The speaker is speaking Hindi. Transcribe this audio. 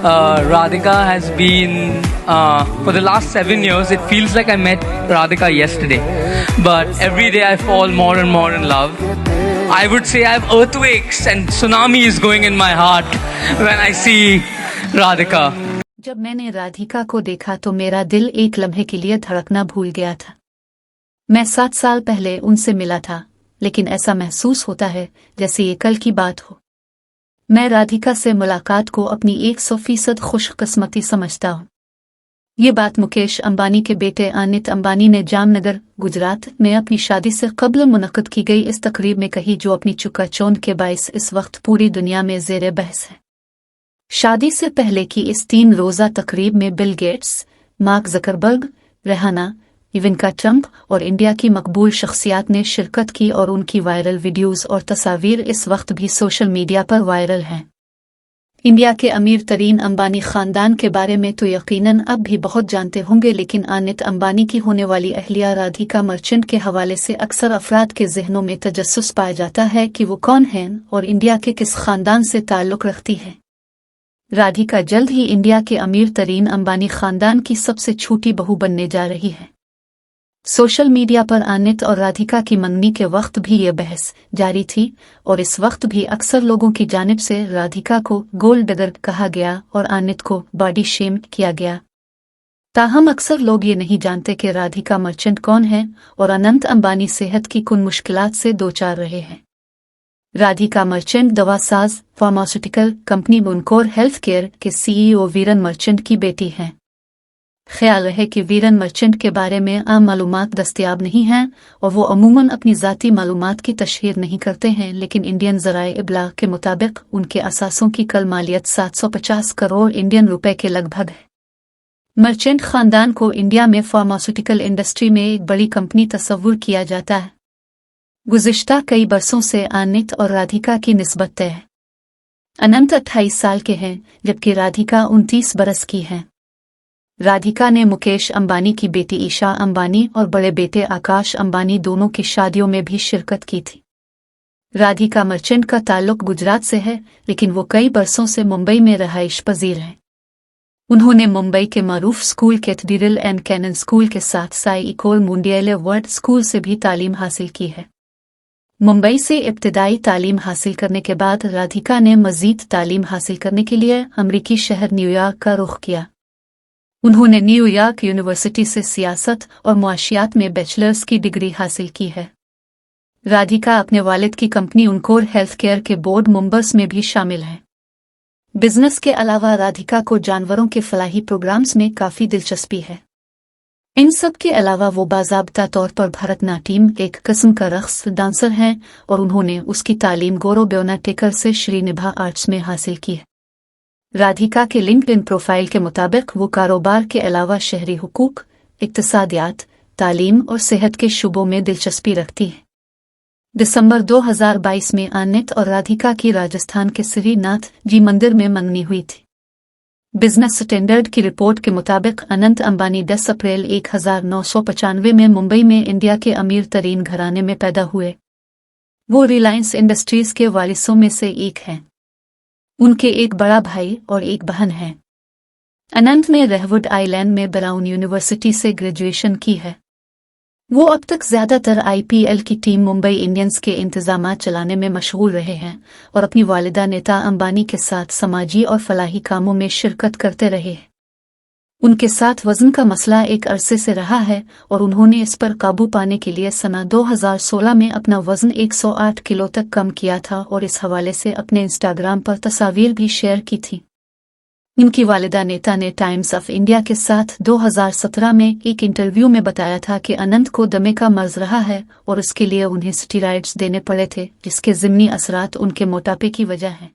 Radhika has been, for the last 7 years, it feels like I met Radhika yesterday. But every day I fall more and more in love. I would say I have earthquakes and tsunami is going in my heart when I see Radhika. जब मैंने राधिका को देखा तो मेरा दिल एक लम्हे के लिए धड़कना भूल गया था। मैं 7 साल पहले उनसे मिला था, लेकिन ऐसा महसूस होता है जैसे ये कल की बात हो। मैं राधिका से मुलाकात को अपनी 100% खुशकिस्मती समझता हूँ। ये बात मुकेश अंबानी के बेटे अनित अंबानी ने जामनगर, गुजरात में अपनी शादी से कबल मुनक़्क़द की गई इस तकरीब में कही, जो अपनी चकाचौंध के बाइस इस वक्त पूरी दुनिया में ज़ेरे बहस है। शादी से पहले की इस 3 रोज़ा तकरीब में Bill Gates, mark Zuckerberg, Rehana, Ivanka Trump और इंडिया की मकबूल शख्सियात ने शिरकत की और उनकी वायरल वीडियोज़ और तस्वीर इस वक्त भी सोशल मीडिया पर वायरल हैं। इंडिया के अमीर तरीन अंबानी ख़ानदान के बारे में तो यकीनन अब भी बहुत जानते होंगे, लेकिन अनित अंबानी की होने वाली अहलिया राधिका मर्चेंट के हवाले से अक्सर अफराद के जहनों में तजस्सुस पाया जाता है कि वो कौन हैं और इंडिया के किस ख़ानदान से ताल्लुक़ रखती है। राधिका जल्द ही इंडिया के अमीर तरीन अंबानी ख़ानदान की सबसे छोटी बहू बनने जा रही है। सोशल मीडिया पर अनित और राधिका की मंगनी के वक्त भी ये बहस जारी थी और इस वक्त भी अक्सर लोगों की जानिब से राधिका को गोल्ड डिगर कहा गया और अनित को बॉडी शेम किया गया। ताहम अक्सर लोग ये नहीं जानते कि राधिका मर्चेंट कौन है और अनंत अंबानी सेहत की कुन मुश्किलात से दोचार रहे हैं। राधिका मर्चेंट दवासाज फार्मास्यूटिकल कंपनी मुनकोर हेल्थ केयर के CEO वीरन मर्चेंट की बेटी हैं। ख्याल रहे कि वीरन मर्चेंट के बारे में आम मालूमात दस्तयाब नहीं हैं और वो अमूमन अपनी ज़ाती मालूमात की तशहीर नहीं करते हैं, लेकिन इंडियन ज़राए इब्लाग के मुताबिक उनके असासों की कल मालियत 750 करोड़ इंडियन रुपए के लगभग है। मर्चेंट ख़ानदान को इंडिया में फार्मास्यूटिकल इंडस्ट्री में एक बड़ी कंपनी तस्वुर किया जाता है। गुज़िश्ता कई बरसों से अनित और राधिका की निस्बत तय है। अनंत 28 साल के हैं जबकि राधिका 29 बरस की हैं। राधिका ने मुकेश अंबानी की बेटी ईशा अंबानी और बड़े बेटे आकाश अंबानी दोनों की शादियों में भी शिरकत की थी। राधिका मर्चेंट का ताल्लुक गुजरात से है, लेकिन वो कई बरसों से मुंबई में रहाइश पजीर हैं। उन्होंने मुंबई के मारूफ school Cathedral and Connon School के साथ साई इकोल मुंडियले वर्ड स्कूल से भी तालीम हासिल की है। मुंबई से इब्तिदाई तालीम हासिल करने के बाद राधिका ने मज़ीद तालीम हासिल करने के लिए अमरीकी शहर न्यूयॉर्क का रुख किया। उन्होंने न्यूयॉर्क यूनिवर्सिटी से सियासत और मुआशियात में बैचलर्स की डिग्री हासिल की है। राधिका अपने वालिद की कंपनी उनकोर हेल्थ केयर के बोर्ड मेंबर्स में भी शामिल हैं। बिजनेस के अलावा राधिका को जानवरों के फलाही प्रोग्राम्स में काफ़ी दिलचस्पी है। इन सब के अलावा वो बाज़ाब्ता तौर पर भरतनाट्यम एक किस्म का रक़्स डांसर हैं और उन्होंने उसकी तालीम गौरव ब्योना टेकर से श्रीनिभा आर्ट्स में हासिल की है। राधिका के लिंक्डइन प्रोफाइल के मुताबिक वो कारोबार के अलावा शहरी हुकूक, इक्तिसादियात, तालीम और सेहत के शुबों में दिलचस्पी रखती है। दिसंबर 2022 में अनित और राधिका की राजस्थान के श्रीनाथ जी मंदिर में मंगनी हुई थी। बिजनेस स्टैंडर्ड की रिपोर्ट के मुताबिक अनंत अंबानी 10 अप्रैल 1995 में मुंबई में इंडिया के अमीर तरीन घराने में पैदा हुए। वो रिलायंस इंडस्ट्रीज के वारिसों में से एक हैं। उनके एक बड़ा भाई और एक बहन है। अनंत ने रहवुड आइलैंड में ब्राउन यूनिवर्सिटी से ग्रेजुएशन की है। वो अब तक ज़्यादातर IPL की टीम मुंबई इंडियंस के इंतजामात चलाने में मशगूल रहे हैं और अपनी वालिदा नीता अंबानी के साथ समाजी और फलाही कामों में शिरकत करते रहे हैं। उनके साथ वज़न का मसला एक अरसे से रहा है और उन्होंने इस पर काबू पाने के लिए सना 2016 में अपना वज़न 108 किलो तक कम किया था और इस हवाले से अपने इंस्टाग्राम पर तस्वीर भी शेयर की थी। इनकी वालिदा नेता ने टाइम्स ऑफ इंडिया के साथ 2017 में एक इंटरव्यू में बताया था कि अनंत को दमे का मर्ज रहा है और उसके लिए उन्हें स्टेरॉइड्स देने पड़े थे, जिसके ज़िम्नी असरात उनके मोटापे की वजह है।